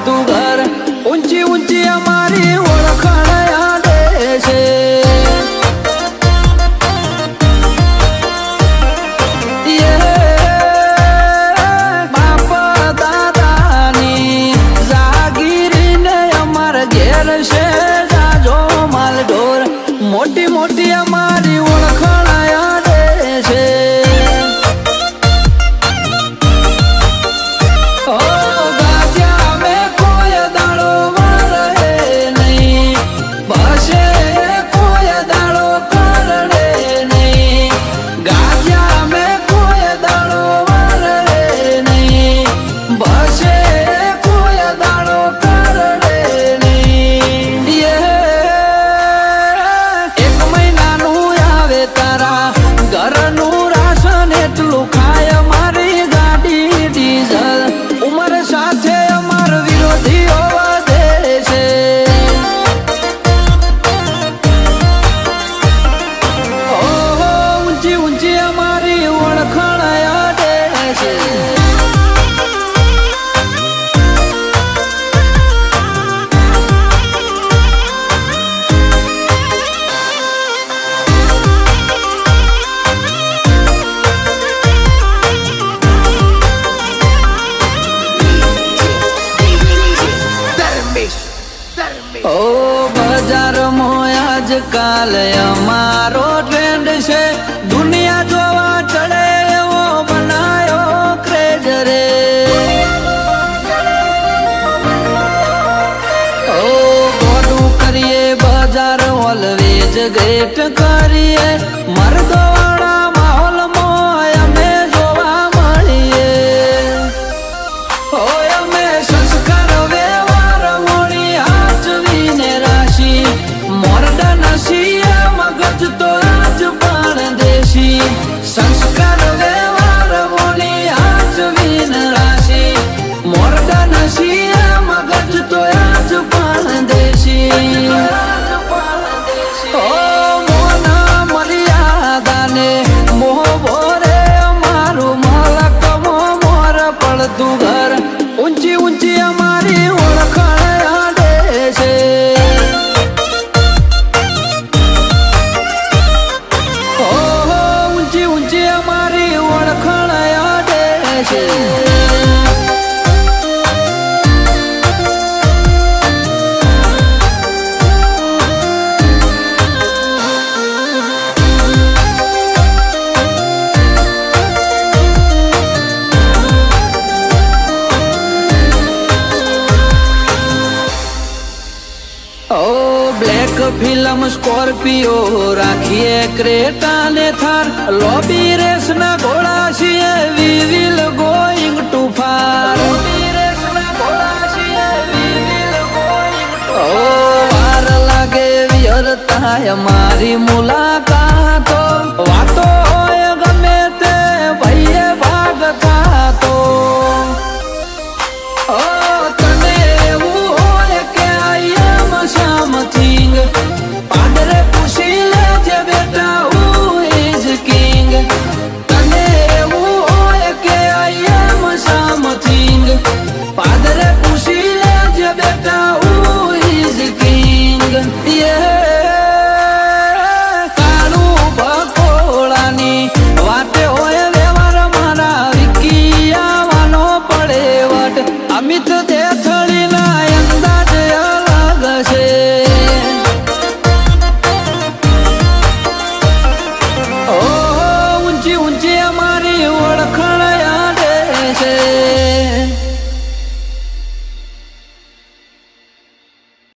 પડતું ઘર ઊંચી ઊંચી અમારી ઓળખાણ યાદે છે બાપ દાદાની જાગીરીને અમાર ઘેર છે જાજો માલ ઢોર મોટી મોટી અમારી ઓળખાણ યાદે છે ઘરનું રાશન એટલું ખાય મારી ગાડી ડીઝલ ઉંમર સાથે અમાર વિરોધીઓ વધે છે ઓહો ઊંચી ઊંચી અમારી ઓળખાણ યાદે છે ઓ બજારમાં આજકાલ અમારો ટ્રેન્ડ છે દુનિયા જોવા ચડે એવો બનાયો ક્રેઝ રે ઓ ગોડું કરીએ બજાર ઓલવેજ ગ્રેટ કરીએ મર્દવાળા માહોલમાં અમે જોવા મળીએ અમે સંસ્કાર વ્યવહાર મૂડી હાચવીને રાશી મોરડા નસીએ મગજ તો આજ પણ દેશી સંસ્કાર વ્યવહાર મૂડી હાચવીને રાશી મોરડા નસીએ મગજ તો આજ પણ દેશી ઓ મોના મર્યાદાને મોહ ભોરે અમારું મલકમો મોર પડતું ઘર ઊંચી ઊંચી અમારી ઓળખાણ યાદે છે ઓહો ઊંચી ઊંચી અમારી ઓળખાણ યાદે છે બ્લેક ફિલ્મ સ્કોર્પિયો રાખીએ ક્રેટા ને થાર લોબી રેસ ના ઘોડા છીએ we will going to far વાર લાગે વ્યર્થ અમારી મુલાકાત